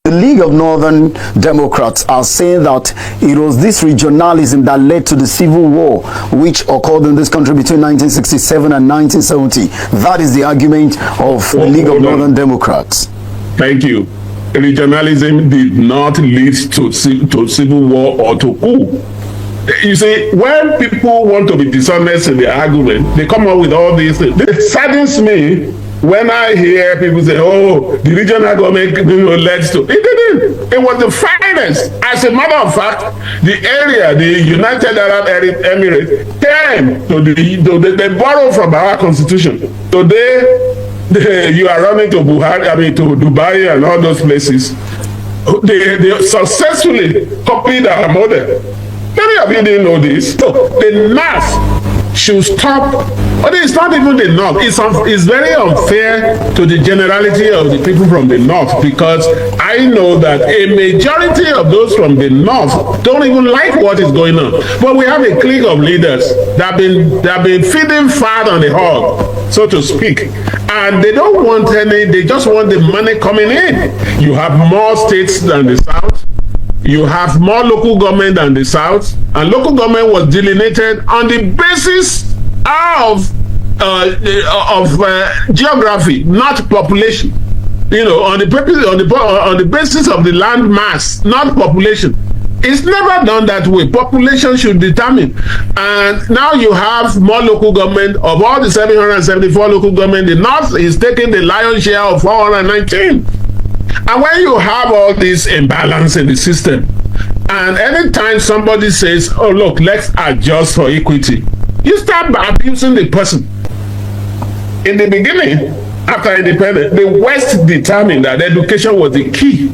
The League of Northern Democrats are saying that it was this regionalism that led to the civil war which occurred in this country between 1967 and 1970. That is the argument of the League of Northern Democrats. Thank you. Regionalism did not lead to civil war or to coup. You see, when people want to be dishonest in their argument, they come up with all these things. It saddens me when I hear people say, oh, the regional government led to. It didn't. It was the finest. As a matter of fact, the area, the United Arab Emirates, came to they borrowed from our constitution. Today, you are running to to Dubai and all those places. They successfully copied our model. Many of you didn't know this. So the mass should stop. But it's not even the north. It's very unfair to the generality of the people from the north, because I know that a majority of those from the north don't even like what is going on. But we have a clique of leaders that have been feeding fat on the hog, so to speak. And they don't want any, they just want the money coming in. You have more states than the south. You have more local government than the south, and local government was delineated on the basis of geography, not population. You know, on the basis of the land mass, not population. It's never done that way. Population should determine. And now you have more local government. Of all the 774 local government, the north is taking the lion's share of 419. And when you have all this imbalance in the system, and anytime somebody says, oh, look, let's adjust for equity, you start abusing the person. In the beginning, after independence, the West determined that education was the key.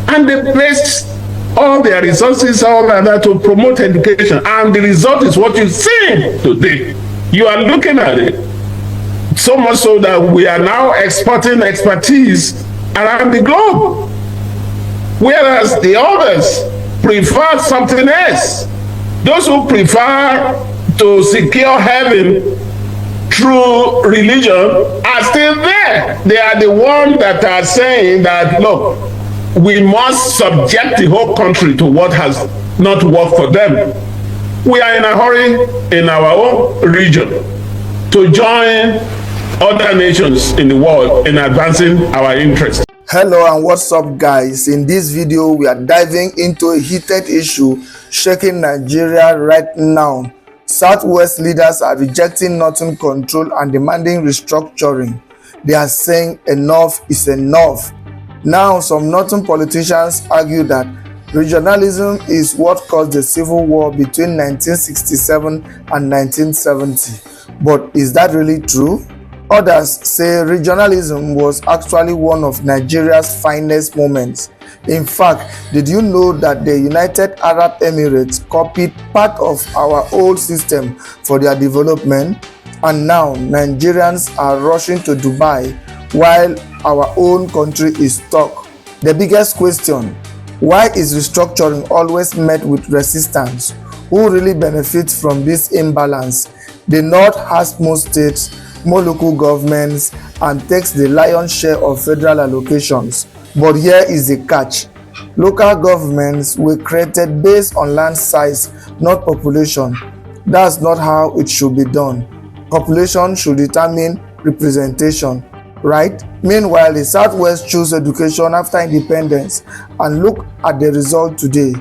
And they placed all their resources, all that to promote education. And the result is what you see today. You are looking at it. So much so that we are now exporting expertise around the globe, whereas the others prefer something else. Those who prefer to secure heaven through religion are still there. They are the ones that are saying that, look, we must subject the whole country to what has not worked for them. We are in a hurry in our own region to join other nations in the world in advancing our interests. Hello and what's up, guys? In this video we are diving into a heated issue shaking Nigeria right now. Southwest leaders are rejecting northern control and demanding restructuring. They are saying enough is enough. Now some northern politicians argue that regionalism is what caused the civil war between 1967 and 1970. But is that really true? Others say regionalism was actually one of Nigeria's finest moments. In fact, did you know that the United Arab Emirates copied part of our old system for their development? And now Nigerians are rushing to Dubai while our own country is stuck. The biggest question, why is restructuring always met with resistance? Who really benefits from this imbalance? The North has more states, more local governments, and takes the lion's share of federal allocations. But here is the catch. Local governments were created based on land size, not population. That's not how it should be done. Population should determine representation, right? Meanwhile, the Southwest chose education after independence, and look at the result today.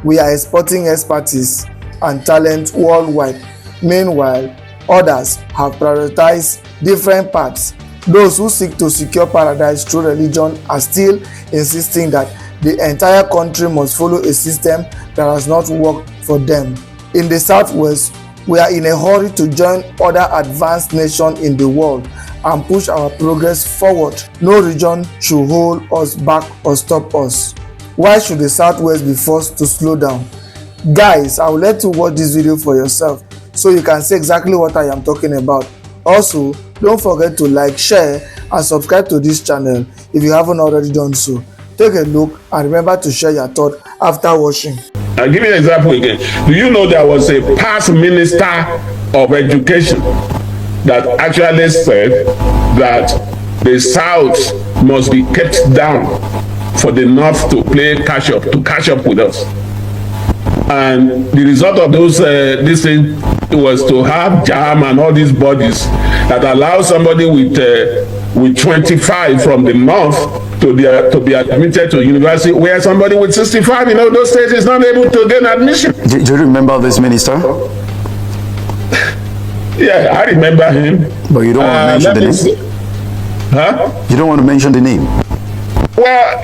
We are exporting expertise and talent worldwide. Meanwhile, others have prioritized different paths. Those who seek to secure paradise through religion are still insisting that the entire country must follow a system that has not worked for them. In the Southwest, we are in a hurry to join other advanced nations in the world and push our progress forward. No region should hold us back or stop us. Why should the Southwest be forced to slow down? Guys, I will let you watch this video for yourself so you can see exactly what I am talking about. Also, don't forget to like, share and subscribe to this channel if you haven't already done so. Take a look and remember to share your thought after watching. I'll give you an example again. Do you know there was a past minister of education that actually said that the South must be kept down for the North to catch up with us. And the result of those this thing was to have JAM and all these bodies that allow somebody with 25 from the North to be admitted to university, where somebody with 65 in all those states is not able to gain admission. Do you remember this minister? Yeah, I remember him. But you don't want to mention the name? Huh? You don't want to mention the name? Well,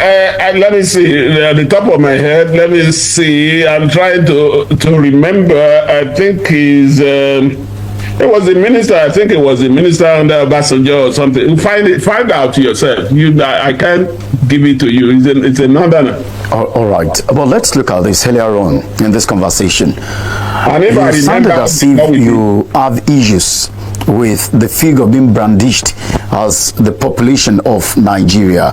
let me see. At the top of my head, let me see. I'm trying to remember. I think it was the minister. I think it was the minister under Obasanjo or something. Find out yourself. I can't give it to you. It's a northerner. All right. Well, let's look at this earlier on in this conversation. And if you sounded as if you have issues with the figure being brandished as the population of Nigeria.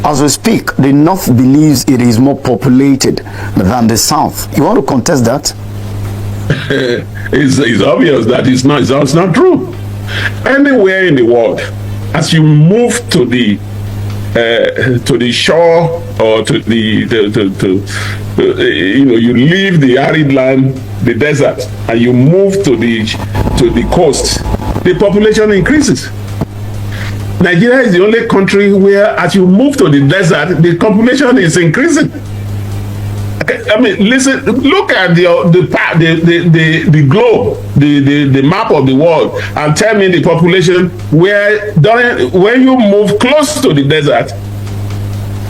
As we speak, the North believes it is more populated than the South. You want to contest that? It's obvious that it's not true. Anywhere in the world, as you move to the shore or you leave the arid land, the desert, and you move to the coast, the population increases. Nigeria is the only country where, as you move to the desert, the population is increasing. I mean, listen, look at the globe, the map of the world, and tell me the population when you move close to the desert,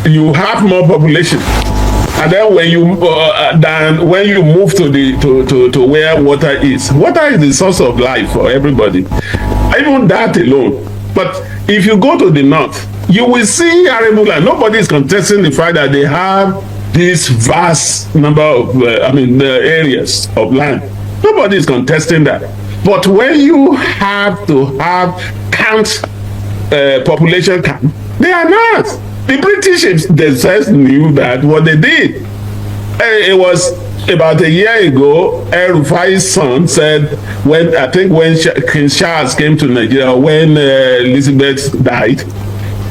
you have more population. And then when you move to where water is the source of life for everybody. Even that alone. But if you go to the north, you will see arable land. Nobody is contesting the fact that they have this vast number of areas of land. Nobody is contesting that. But when you have to have population count, they are not. The British themselves knew that what they did. It was about a year ago, El-Rufai's son said, when King Charles came to Nigeria, when Elizabeth died,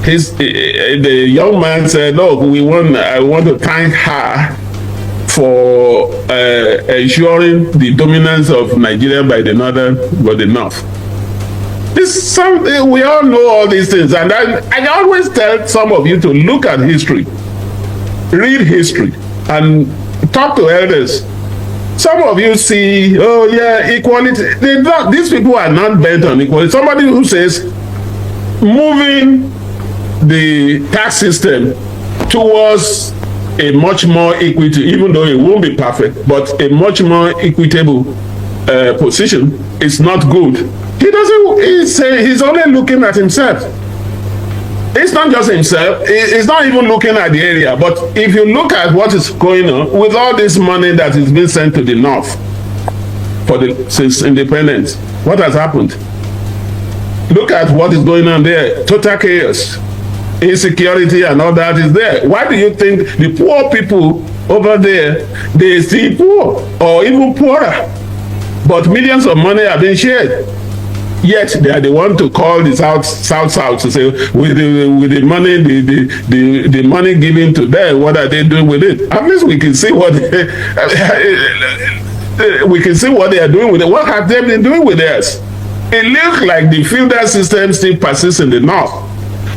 the young man said, look, I want to thank her for ensuring the dominance of Nigeria by the North. We all know all these things, and I always tell some of you to look at history, read history, and talk to elders. Some of you see, oh yeah, equality. These people are not bent on equality. Somebody who says moving the tax system towards a much more equity, even though it won't be perfect, but a much more equitable position is not good. He's only looking at himself. It's not just himself. He's not even looking at the area. But if you look at what is going on with all this money that is being sent to the North since independence, what has happened? Look at what is going on there. Total chaos, insecurity, and all that is there. Why do you think the poor people over there, they still poor or even poorer? But millions of money are being shared. Yet they are the one to call the South to say, with the money, the money given to them, what are they doing with it? At least we can see what they are doing with it. What have they been doing with theirs? It looks like the feudal system still persists in the North,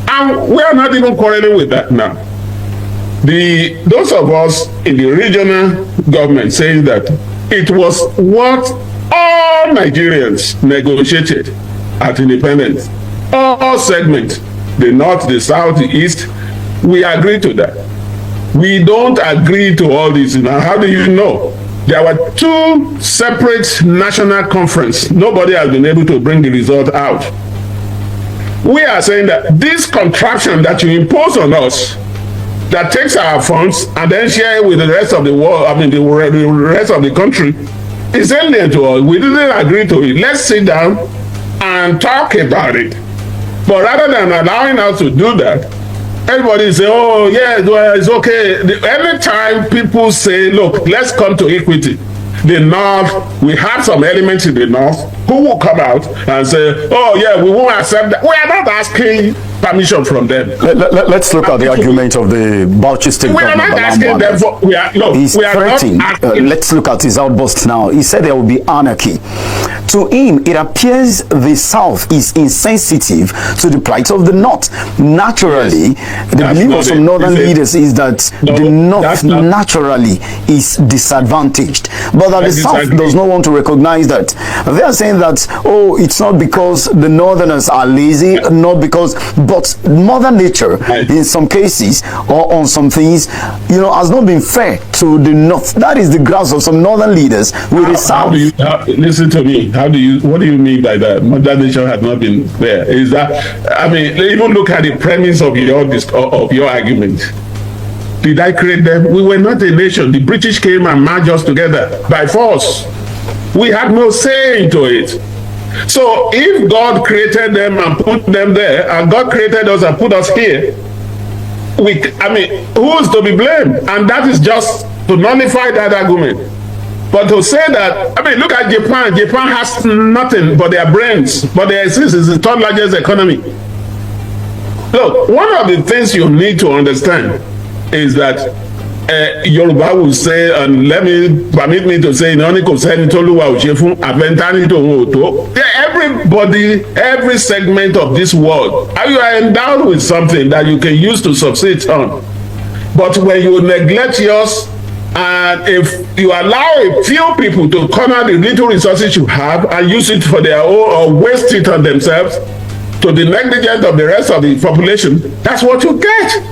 and we are not even quarreling with that now. Those of us in the regional government saying that it was what all Nigerians negotiated at independence, all segments, the North, the South, the East, we agree to that. We don't agree to all this. Now, how do you know? There were two separate national conferences. Nobody has been able to bring the result out. We are saying that this contraption that you impose on us, that takes our funds and then share it with the rest of the world, the rest of the country, is alien to us. We didn't agree to it. Let's sit down and talk about it. But rather than allowing us to do that, everybody say, oh yeah, it's okay. Every time people say, look, let's come to equity, the North, we have some elements in the North who will come out and say, oh yeah, we won't accept that. We are not asking permission from them. Let's look at the argument of the Bauchi State Governor. We are not asking them for. Let's look at his outburst now. He said there will be anarchy. To him, it appears the South is insensitive to the plight of the North. Naturally, the belief of some northern leaders is that the North naturally is disadvantaged. But that the South does not want to recognize that. They are saying that, oh, it's not because the Northerners are lazy, not because, but Mother Nature, in some cases, or on some things, has not been fair to the North. That is the grasp of some northern leaders with the South. Listen to me. What do you mean by that? Mother Nature has not been there. Is that, even look at the premise of your argument. Did I create them? We were not a nation. The British came and merged us together by force. We had no say into it. So if God created them and put them there, and God created us and put us here, who is to be blamed? And that is just to nullify that argument. But to say that, look at Japan. Japan has nothing but their brains, but their existence is the third largest economy. Look, one of the things you need to understand is that Yoruba will say, and permit me to say, everybody, every segment of this world, you are endowed with something that you can use to succeed on. But when you neglect yours, and if you allow a few people to corner the little resources you have and use it for their own or waste it on themselves to the negligence of the rest of the population, that's what you get.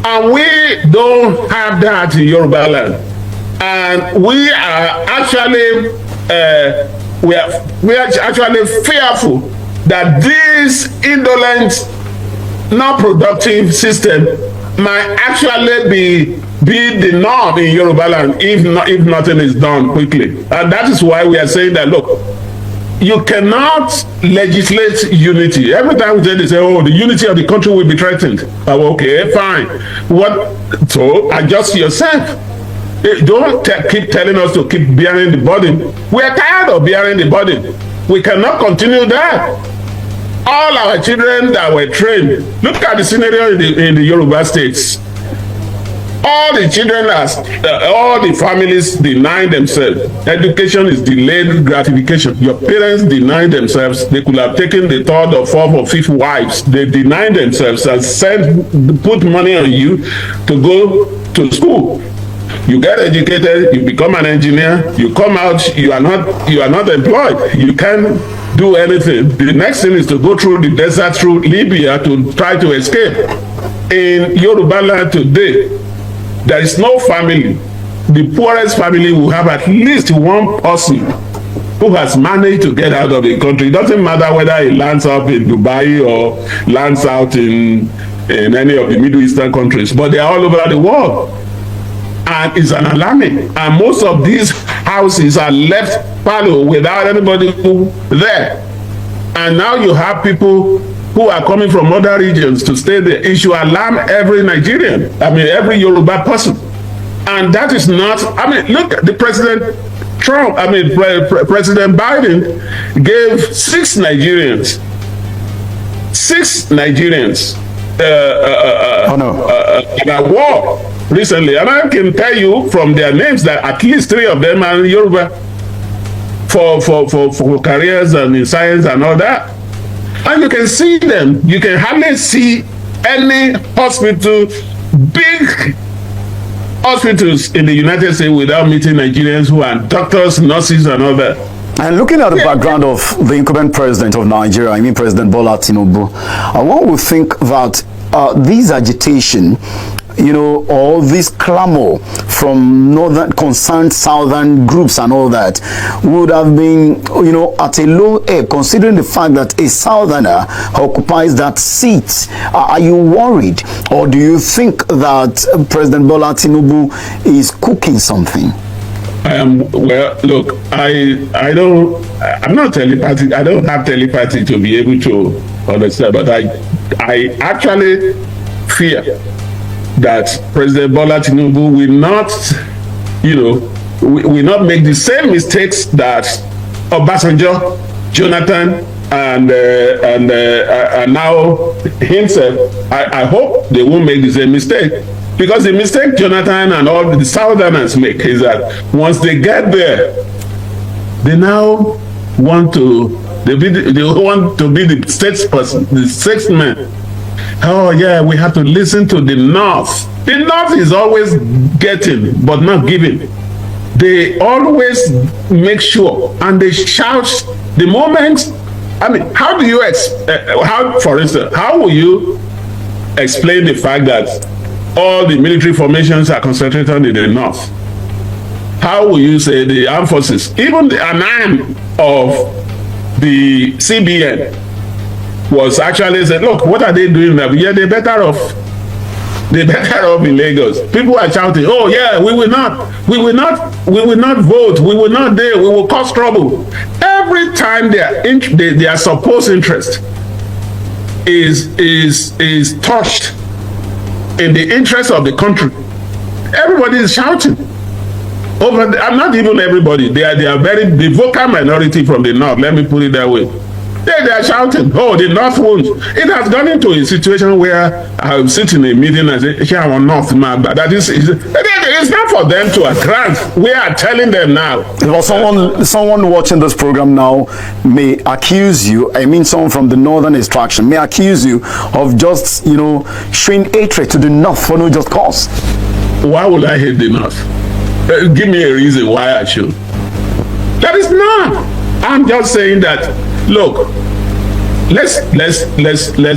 And we don't have that in Yoruba land. And we are actually fearful that this indolent, not productive system might actually be the norm in Yoruba land if nothing is done quickly. And that is why we are saying that, look, you cannot legislate unity. Every time they say, oh, the unity of the country will be threatened. Oh, okay, fine. So adjust yourself. Don't keep telling us to keep bearing the burden. We are tired of bearing the burden. We cannot continue that. All our children that were trained, look at the scenario in the Yoruba states. All the children, all the families deny themselves. Education is delayed gratification. Your parents deny themselves. They could have taken the third or fourth or fifth wives. They deny themselves and put money on you to go to school. You get educated, you become an engineer, you come out, you are not employed. You can't do anything. The next thing is to go through the desert through Libya to try to escape. In Yoruba land today, there is no family. The poorest family will have at least one person who has managed to get out of the country. It doesn't matter whether he lands up in Dubai or lands out in any of the Middle Eastern countries, but they are all over the world. And it's an alarming. And most of these houses are left fallow without anybody there. And now you have people who are coming from other regions to stay there. It should alarm every Nigerian, every Yoruba person. And that is not, look at the President Trump, President Biden gave 6 Nigerians an award recently. And I can tell you from their names that at least 3 of them are Yoruba for careers and in science and all that. And you can see them. You can hardly see any hospital, big hospitals in the United States without meeting Nigerians who are doctors, nurses, and all that. And looking at the background of the incumbent president of Nigeria, President Bola Tinubu, one would think that this agitation, all this clamor from concerned southern groups and all that would have been, at a low ebb, considering the fact that a southerner occupies that seat. Are you worried, or do you think that President Bola Tinubu is cooking something? Well, look, I'm not telepathic. I don't have telepathy to be able to understand, but I actually fear that President Bola Tinubu will not, will not make the same mistakes that Obasanjo, Jonathan, and now himself, I hope they won't make the same mistake. Because the mistake Jonathan and all the Southerners make is that once they get there, they now want to they want to be the statesperson, the statesman. Oh yeah, we have to listen to the North. The North is always getting but not giving. They always make sure and they shout the moment. I mean, how do you for instance, how will you explain the fact that all the military formations are concentrated in the North? How will you say the armed forces, even an arm of the CBN was actually said, look, what are they doing now? Yeah, they're better off. They're better off in Lagos. People are shouting, oh yeah, we will not vote, we will not dare, we will cause trouble. Every time their supposed interest is touched in the interest of the country, everybody is shouting. I'm not even everybody. They are the vocal minority from the North. Let me put it that way. They are shouting, oh, the North won't. It has gone into a situation where I sit in a meeting and say, here are North, man. That is, it's not for them to grant. We are telling them now. Well, someone watching this program now may accuse you, I mean someone from the Northern extraction, may accuse you of just, showing hatred to the North for no just cause. Why would I hate the North? Give me a reason why I should. That is not. I'm just saying that, look, let's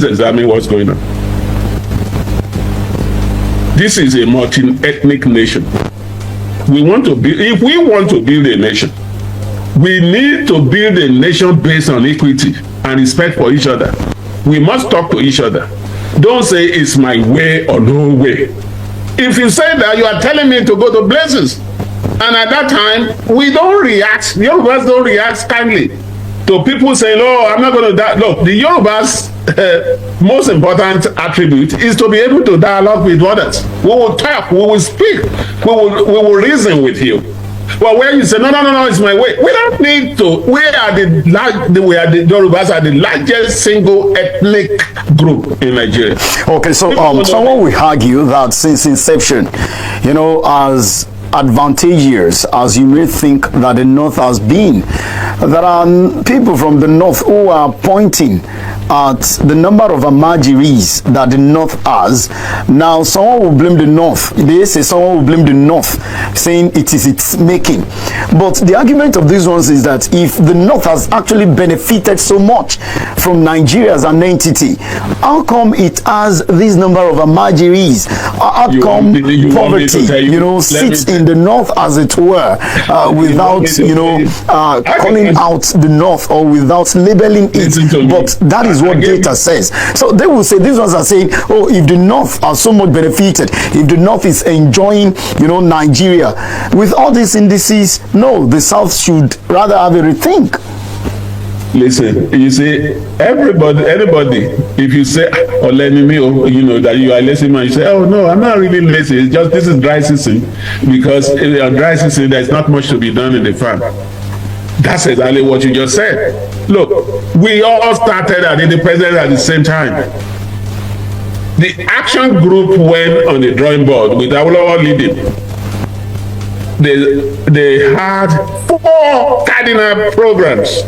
examine what's going on. This is a multi-ethnic nation. If we want to build a nation, we need to build a nation based on equity and respect for each other. We must talk to each other. Don't say it's my way or no way. If you say that, you are telling me to go to places. And at that time, we don't react. The Yorubas don't react kindly to people saying, oh, I'm not going to die. Look, the Yorubas' most important attribute is to be able to dialogue with others. We will talk, we will speak, we will reason with you. Well, where you say, no, it's my way. We don't need to. We are the Yorubas are the largest single ethnic group in Nigeria. Okay, so someone will argue that since inception, as advantageous as you may think that the North has been, there are people from the North who are pointing at the number of Amajiris that the North has. Now, someone will blame the North. They say someone will blame the North, saying it is its making. But the argument of these ones is that if the North has actually benefited so much from Nigeria as an entity, how come it has this number of Amajiris? How come poverty, sits in the North, as it were, without, calling out the North or without labeling it? But that is what data says. So they will say, these ones are saying, oh, if the North are so much benefited, if the North is enjoying, Nigeria, with all these indices, no, the South should rather have a rethink. Listen, you see, anybody, if you say, or letting me, that you are lazy man, you say, oh no, I'm not really lazy. It's just this is dry season, because in dry season there's not much to be done in the farm. That's exactly what you just said. Look, we all started at independence at the same time. The action group went on the drawing board with Awolowo leading. They had 4 cardinal programs: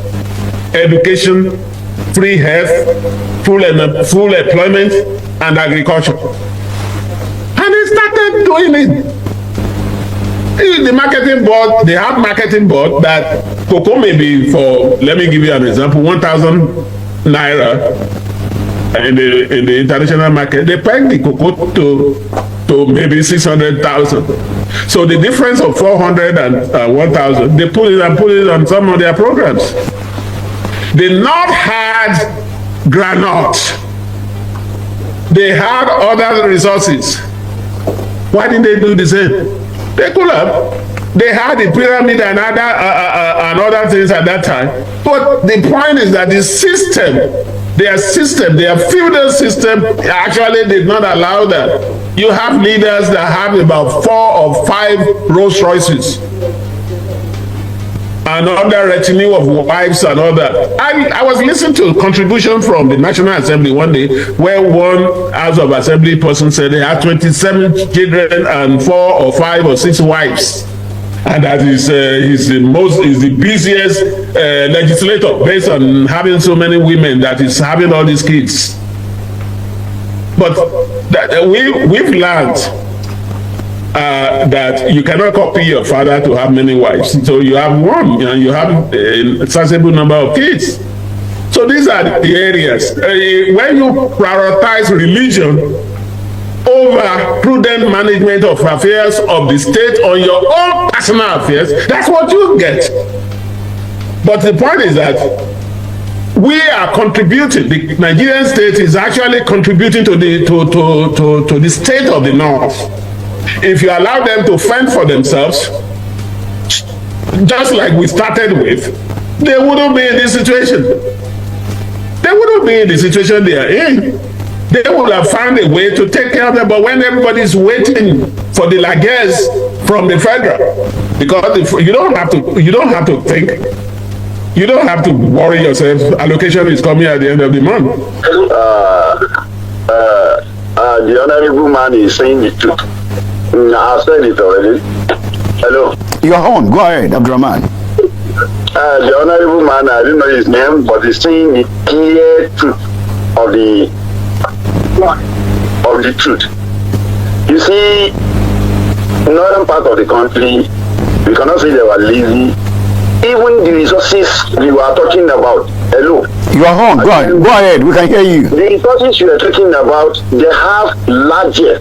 education, free health, full employment, and agriculture. And they started doing it. The marketing board, they have marketing board that cocoa may be for, let me give you an example, 1,000 naira in the international market. They peg the cocoa to maybe 600,000. So the difference of 400 and 1,000, they put it on some of their programs. The North had granite. They had other resources. Why didn't they do the same? They could have. They had the pyramid and other things at that time. But the point is that the system, their feudal system actually did not allow that. You have leaders that have about 4 or 5 Rolls Royces. another retinue of wives and all that. I was listening to a contribution from the National Assembly one day where one House of Assembly person said they had 27 children and 4 or 5 or 6 wives. And that is he's the busiest legislator based on having so many women that is having all these kids. But we've learned that you cannot copy your father to have many wives. So you have one, and you have a sizable number of kids. So these are the areas. When you prioritize religion over prudent management of affairs of the state on your own personal affairs, that's what you get. But the point is that we are contributing. The Nigerian state is actually contributing to the state of the North. If you allow them to fend for themselves, just like we started with, they wouldn't be in this situation. They wouldn't be in the situation they are in. They would have found a way to take care of them. But when everybody's waiting for the largesse from the federal, because you don't have to think. You don't have to worry yourself. Allocation is coming at the end of the month. The honorable man is saying the truth. I've said it already. Hello. You are on. Go ahead, Abdurrahman. The honorable man, I don't know his name, but he's saying the clear truth of the truth. You see, northern part of the country, we cannot say they were lazy. Even the resources you are talking about, hello. You are on. Go ahead. We can hear you. The resources you are talking about, they have larger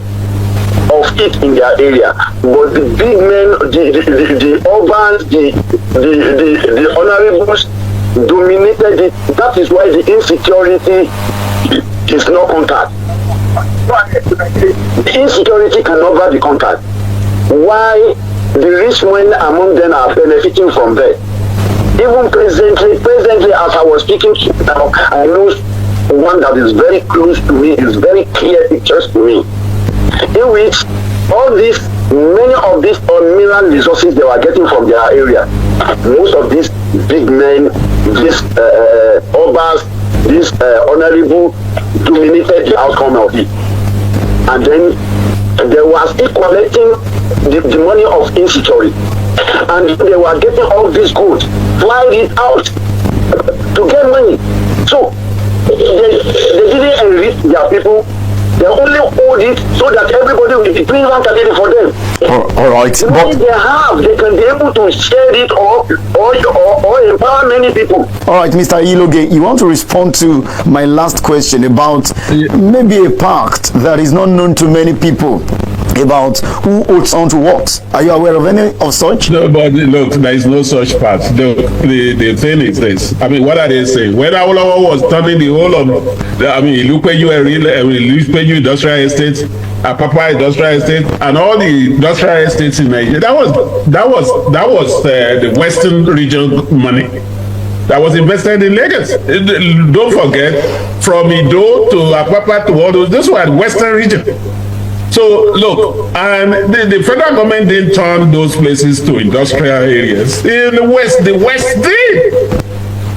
of it in their area, but the big men, the urbans, the honorables dominated it. That is why the insecurity is not conquered. The insecurity cannot be conquered. Why the rich men among them are benefiting from that? Even presently, as I was speaking now, I know one that is very close to me, is very clear pictures to me, in which many of these mineral resources they were getting from their area. Most of these big men, these urbans, these honorable dominated the outcome of it. And then they were still collecting the money of insecurity. And they were getting all this goods, flying it out to get money. So they didn't enrich their people. They only hold it so that everybody will be paying rent again for them. All right. The money they have, they can be able to share it or empower many people. All right, Mr. Iloge, you want to respond to my last question about maybe a pact that is not known to many people about who holds on to what? Are you aware of any of such? No, but look, there is no such pact. The thing is this. I mean, what are they saying? When Awolowo was turning the whole of, Ilupeju industrial estates, Apapa industrial estate, and all the industrial estates in Nigeria, that was the Western region money that was invested in Lagos. Don't forget, from Ido to Apapa to all those, this was Western region. So look, and the federal government didn't turn those places to industrial areas. In the West did.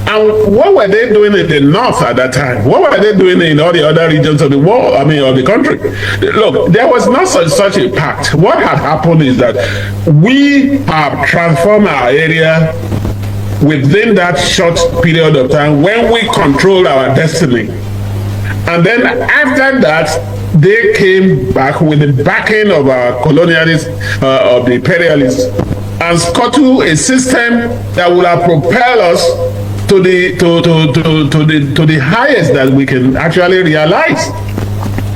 And what were they doing in the North at that time? What were they doing in all the other regions of the world, of the country? Look, there was not such a pact. What had happened is that we have transformed our area within that short period of time when we control our destiny. And then after that, they came back with the backing of our colonialists, of the imperialists, and scuttle a system that would have propelled us to the highest that we can actually realize.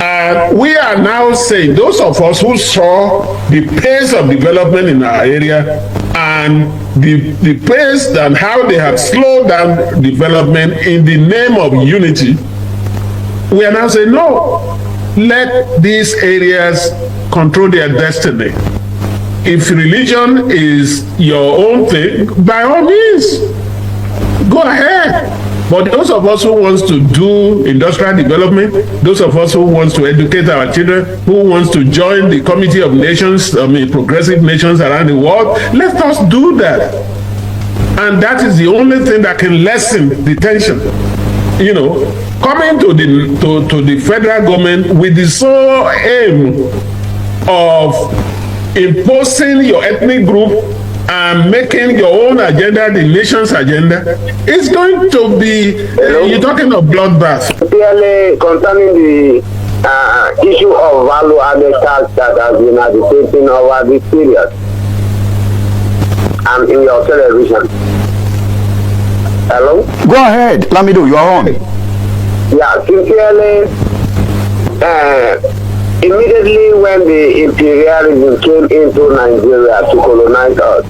And we are now saying, those of us who saw the pace of development in our area and the pace and how they have slowed down development in the name of unity, we are now saying, no, let these areas control their destiny. If religion is your own thing, by all means, go ahead. But those of us who wants to do industrial development, those of us who wants to educate our children, who wants to join the Committee of Nations, progressive nations around the world, let us do that. And that is the only thing that can lessen the tension. You know, coming to the federal government with the sole aim of imposing your ethnic group and making your own agenda the nation's agenda, it's going to be, you're talking of bloodbath. Clearly, concerning the issue of value-added tax that has been agitating over this period, and in your television. Hello? Go ahead, Lamido, you are on. Yeah, sincerely, immediately when the imperialism came into Nigeria to colonize us,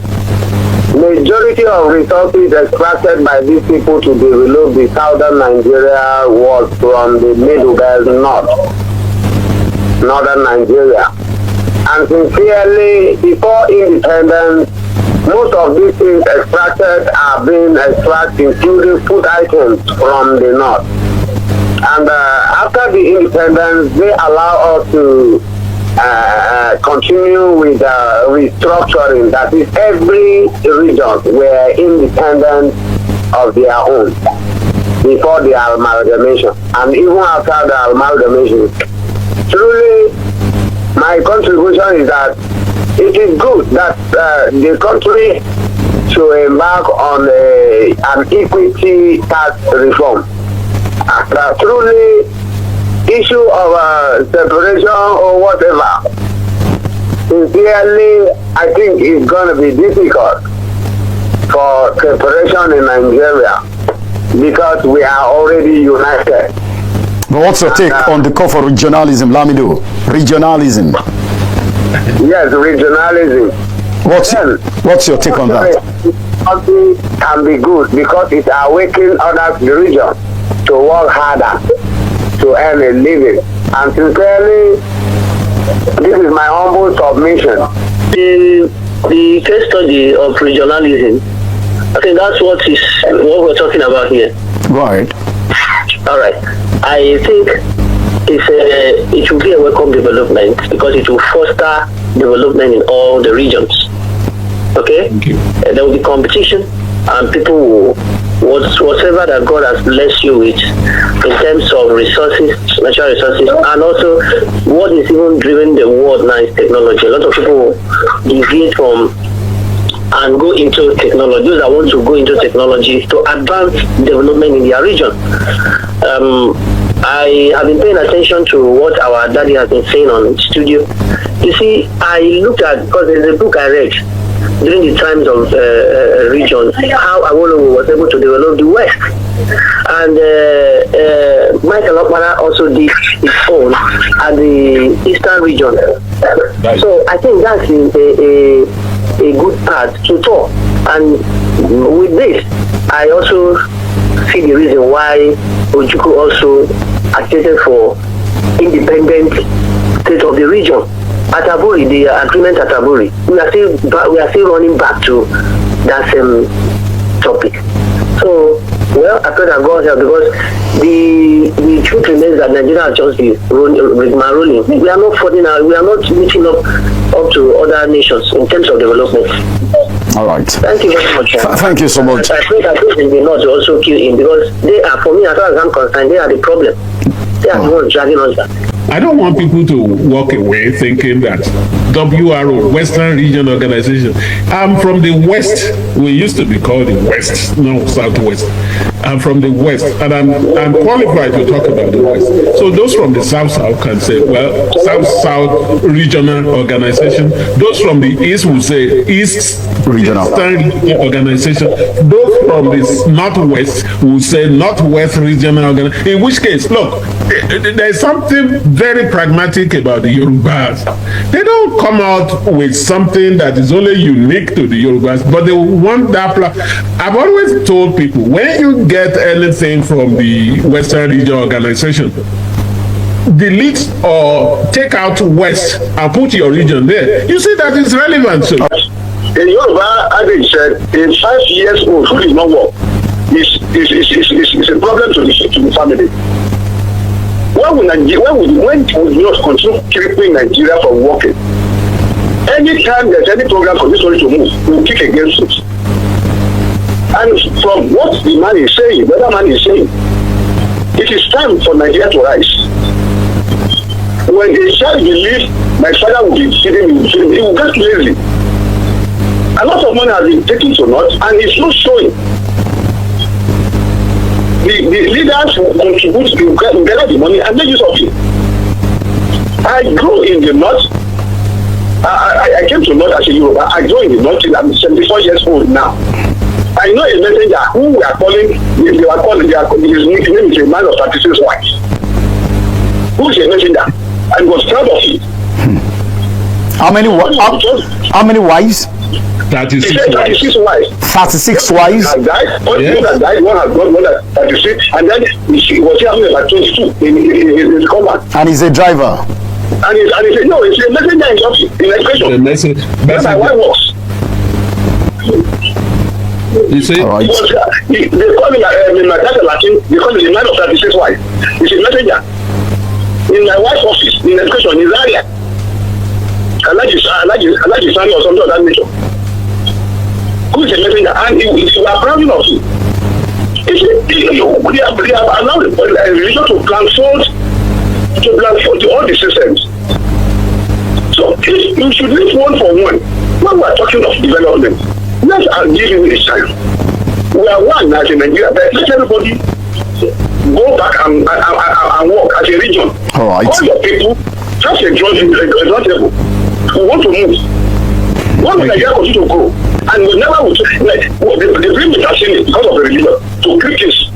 majority of resources extracted by these people to develop the southern Nigeria was from the Middle Belt northern Nigeria. And sincerely, before independence, most of these things extracted are being extracted, including food items from the north. And after the independence, they allow us to continue with restructuring. That is, every region were independent of their own before the amalgamation. And even after the amalgamation, truly, my contribution is that it is good that the country should embark on an equity tax reform. Truly, issue of separation or whatever, sincerely, I think it's going to be difficult for separation in Nigeria because we are already united. But what's your take on the call for regionalism, Lamido? Regionalism. Yes, regionalism. What's your take on that? It can be good because it awakens other regions to work harder to earn a living. And sincerely, this is my humble submission. The case study of regionalism, I think that's what we're talking about here. Go ahead. All right. I think it will be a welcome development because it will foster development in all the regions. Okay? There will be competition and people will, whatever that God has blessed you with in terms of resources, natural resources, and also what is even driven the world now is technology. A lot of people deviate from and go into technology. Those that want to go into technology to advance development in their region. I have been paying attention to what our daddy has been saying on studio. You see, I looked at, because there's a book I read during the times of region, how Awolowo was able to develop the West. And Michael Okpara also did his own at the Eastern region. Right. So I think that's a good path to talk. And with this, I also see the reason why Ojukwu also agitated for independent state of the region. At Aburi, the agreement at Aburi, we are still running back to that same topic. So, well, I pray that God help, because the truth remains that Nigeria has just been rolling. We are not falling out. We are not reaching up to other nations in terms of development. All right. Thank you very much. Thank you so much. I pray that this will not also kill him, because they are, for me, as far as I'm concerned, they are the problem. They are the ones dragging us back. I don't want people to walk away thinking that WRO, Western Region Organization, I'm from the West. We used to be called the West, no, Southwest. I'm from the West, and I'm qualified to talk about the West. So those from the South can say, well, South Regional Organization. Those from the East will say East Regional Organization. Those from the Northwest will say Northwest Regional Organization. In which case, look, there's something very pragmatic about the Yorubas. They don't come out with something that is only unique to the Yorubas, but they want that. I've always told people, when you get anything from the Western Region Organization, delete or take out West and put your region there. You see that is relevant. So. The Yoruba adage said, a 5 years old who did not work is a problem to the family. When we just continue keeping Nigeria from working, anytime there's any program for this country to move, we will kick against it. And from what the man is saying, the other man is saying, it is time for Nigeria to rise. When a child believes my father will be feeding me, he will get lazy. A lot of money has been taken to North, and it's not showing. The leaders who contribute to gather the money and make use of it. I grew in the North. I came to North as a Yoruba. I grew in the North. I'm 74 years old now. I know a messenger who we are calling, his name is a man of 36 wives. Who is a messenger? I was proud of it. How many wives? 36 wives. 36 wives? One died, one has died, one has gone, one has 36, and then he was here like 22 in his command. And he's a driver. And he said, no, it's a messenger in office, in education. That's my wife works. You see? All right. They call him in my data Latin, they call him the man of 36 wives. He's a messenger. In my wife's office, in education, in his area. I like his family or something of that nature. Who is a messenger? And we are proud of him. We have allowed a religion to blindfold all the systems. So you should live one for one. When we are talking of development, let's give him a chance. We are one as a Nigeria, but let everybody go back and work as a region. All right. All your people, just a drum table. We want to move. One will Nigeria continue to grow. And we never will they bring the machine because of the religion to critics.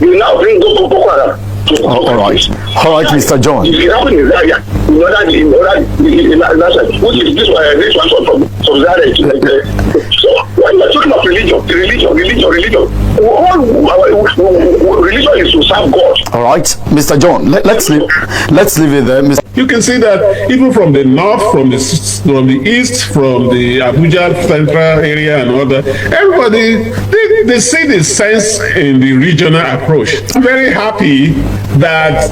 We now bring Boko Haram. All right, Mr. John. If it happened in Zaria, which is this one from Zaria. So when you are talking about religion, religion is to serve God. All right, Mr. John. Let's leave it there, Mr. You can see that even from the north, from the east, from the Abuja central area and all that, everybody, they see the sense in the regional approach. I'm very happy that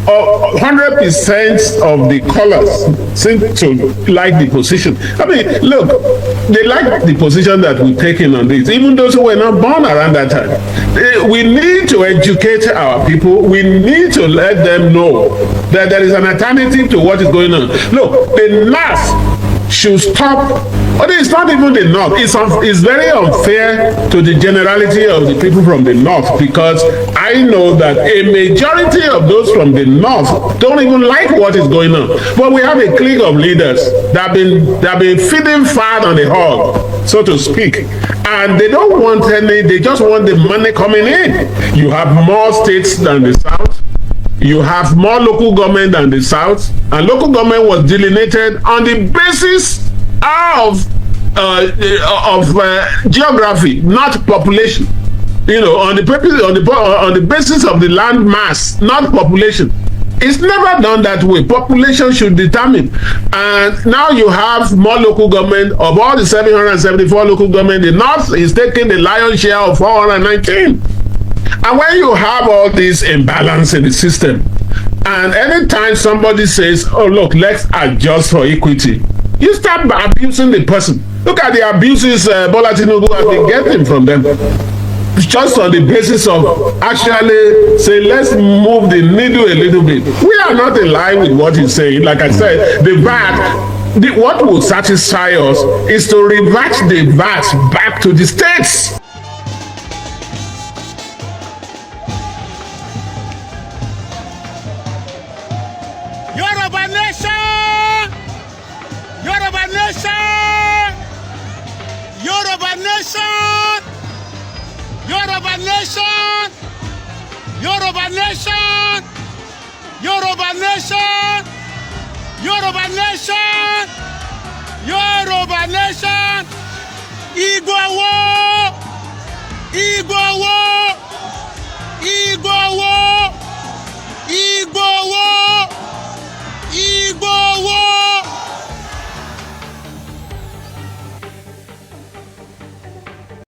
100% of the callers seem to like the position. I mean, look, they like the position that we've taken on this, even those who were not born around that time. We need to educate our people. We need to let them know that there is an alternative to what is going on. Look, the North should stop. But it's not even the North. It's very unfair to the generality of the people from the North, because I know that a majority of those from the North don't even like what is going on. But we have a clique of leaders that have been feeding fat on the hog, so to speak. And they don't want any, they just want the money coming in. You have more states than the South. You have more local government than the South. And local government was delineated on the basis of geography, not population. You know, on the basis of the land mass, not population. It's never done that way. Population should determine. And now you have more local government. Of all the 774 local government, the North is taking the lion's share of 419. And when you have all this imbalance in the system, and anytime somebody says, oh look, let's adjust for equity, you start abusing the person. Look at the abuses Bola Tinubu has been getting from them. Just on the basis of actually say, let's move the needle a little bit. We are not in line with what he's saying. Like I said, what will satisfy us is to revert the VAT back to the states. Yoruba nation! Yoruba nation! Yoruba nation! Yoruba nation! Yoruba nation! Yoruba nation! Yoruba nation! Yoruba nation! Igbo wo! Igbo wo!